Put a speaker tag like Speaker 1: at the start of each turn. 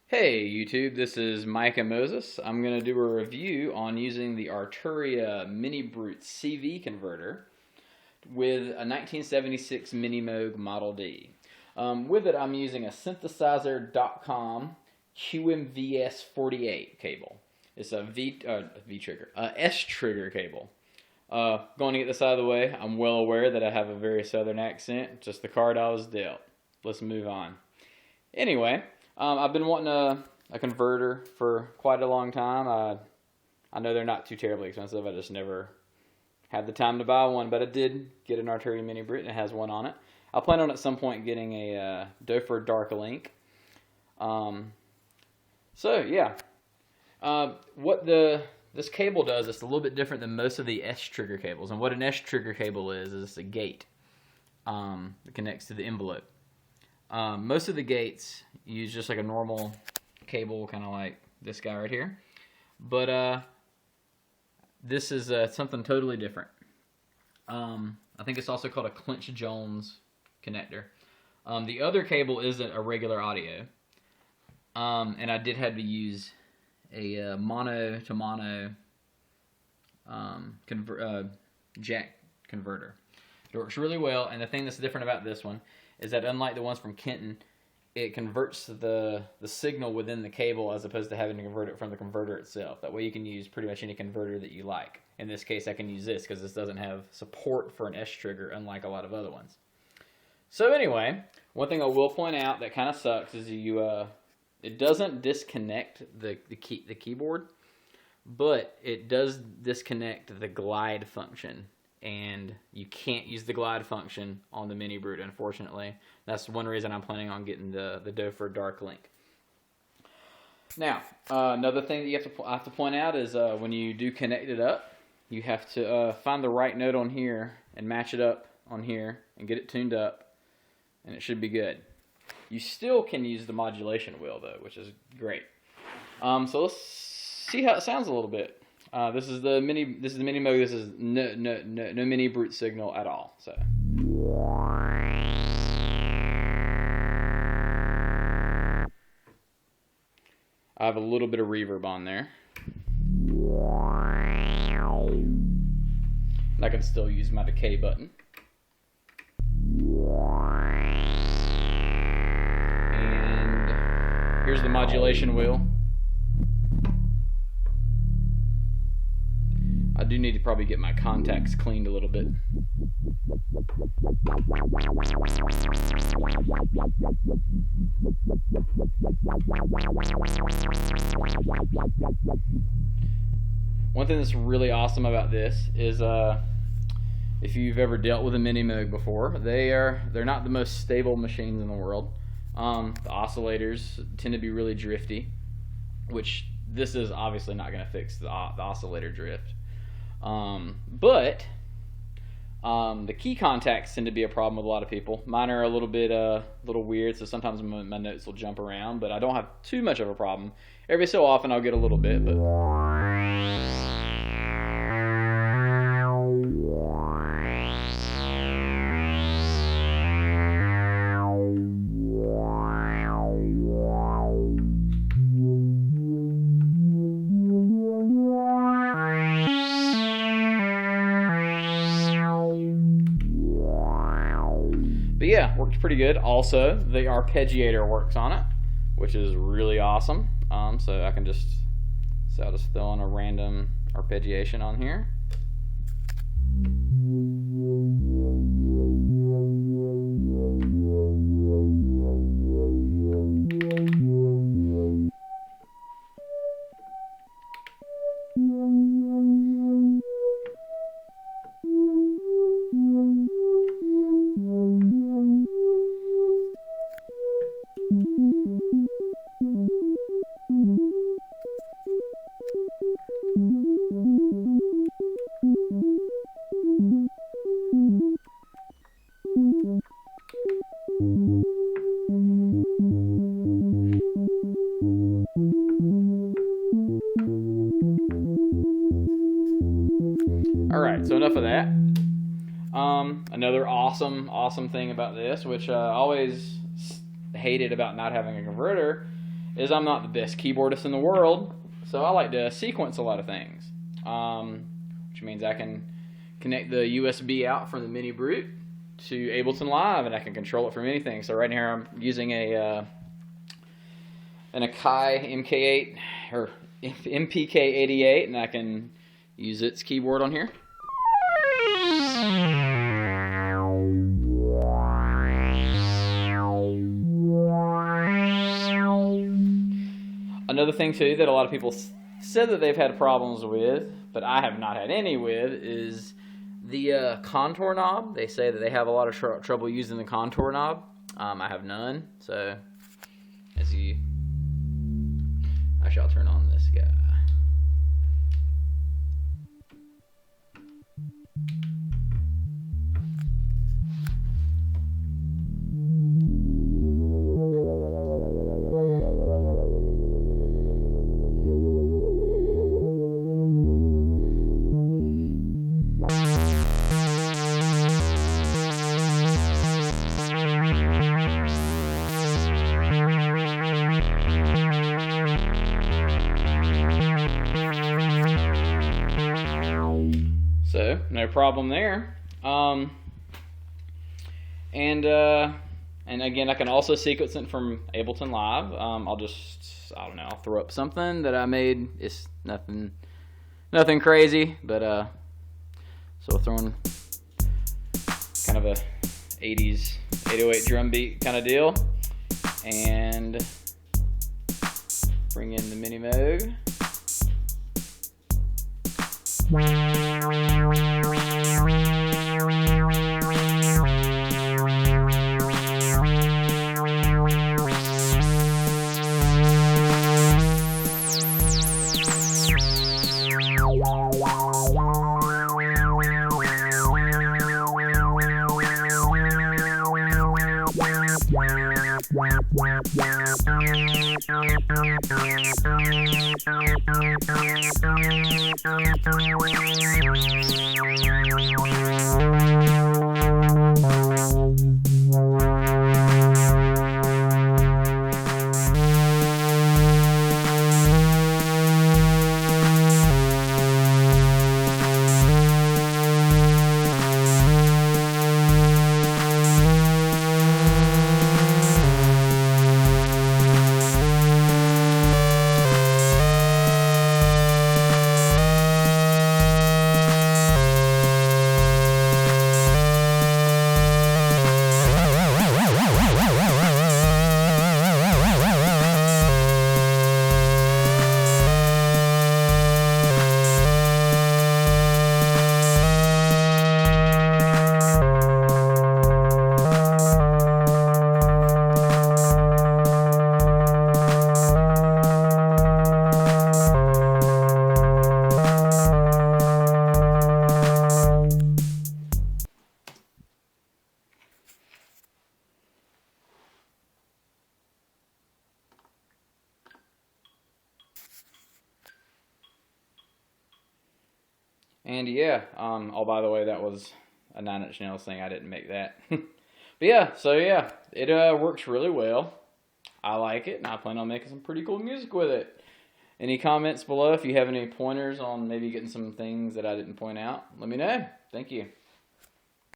Speaker 1: Hey YouTube, this is Micah Moses. I'm going to do a review on using the Arturia Minibrute CV converter with a 1976 MiniMoog Model D. With it, I'm using a synthesizer.com QMVS-48 cable. It's a S-Trigger cable. Going to get this out of the way, I'm well aware that I have a very southern accent, just the card I was dealt. Let's move on. Anyway, I've been wanting a converter for quite a long time. I know they're not too terribly expensive. I just never had the time to buy one, but I did get an Arturia Minibrute, and it has one on it. I plan on at some point getting a Dofer Dark Link. What this cable does, it's a little bit different than most of the S-Trigger cables. And what an S-Trigger cable is it's a gate that connects to the envelope. Most of the gates use just like a normal cable, kind of like this guy right here. But this is something totally different. I think it's also called a Clinch-Jones connector. The other cable isn't a regular audio. And I did have to use a mono-to-mono jack converter. It works really well, and the thing that's different about this one is that unlike the ones from Kenton, it converts the signal within the cable as opposed to having to convert it from the converter itself. That way you can use pretty much any converter that you like. In this case, I can use this because this doesn't have support for an S-Trigger, unlike a lot of other ones. So anyway, one thing I will point out that kind of sucks is it doesn't disconnect the keyboard, but it does disconnect the glide function. And you can't use the glide function on the Minibrute, unfortunately. That's one reason I'm planning on getting the Dofer Dark Link. Now, another thing that I have to point out is when you do connect it up, you have to find the right note on here and match it up on here and get it tuned up, and it should be good. You still can use the modulation wheel though, which is great. So let's see how it sounds a little bit. This is the MiniMoog. This is no Minibrute signal at all. So I have a little bit of reverb on there. And I can still use my decay button. And here's the modulation wheel. I do need to probably get my contacts cleaned a little bit. One thing that's really awesome about this is if you've ever dealt with a MiniMoog before, they're not the most stable machines in the world. The oscillators tend to be really drifty, which this is obviously not going to fix the oscillator drift. But the key contacts tend to be a problem with a lot of people. Mine are a little weird, so sometimes my notes will jump around, but I don't have too much of a problem. Every so often I'll get a little bit, but yeah, works pretty good. Also, the arpeggiator works on it, which is really awesome. So I'll just throw in a random arpeggiation on here. Alright, so enough of that. Another awesome thing about this, which I always hated about not having a converter, is I'm not the best keyboardist in the world, so I like to sequence a lot of things, which means I can connect the USB out from the Minibrute to Ableton Live, and I can control it from anything. So right here I'm using an Akai MK8 or MPK88, and I can use its keyboard on here. Another thing too that a lot of people said that they've had problems with, but I have not had any with, is the contour knob. They say that they have a lot of trouble using the contour knob. I have none, so I shall turn on this guy. So no problem there. And again, I can also sequence it from Ableton Live. I don't know, I'll throw up something that I made. It's nothing crazy, but so we're throwing kind of a 80s 808 drum beat kind of deal, and bring in the MiniMoog. And yeah, oh, by the way, that was a 9 Inch Nails thing. I didn't make that. But yeah, so yeah, it works really well. I like it, and I plan on making some pretty cool music with it. Any comments below if you have any pointers on maybe getting some things that I didn't point out? Let me know. Thank you.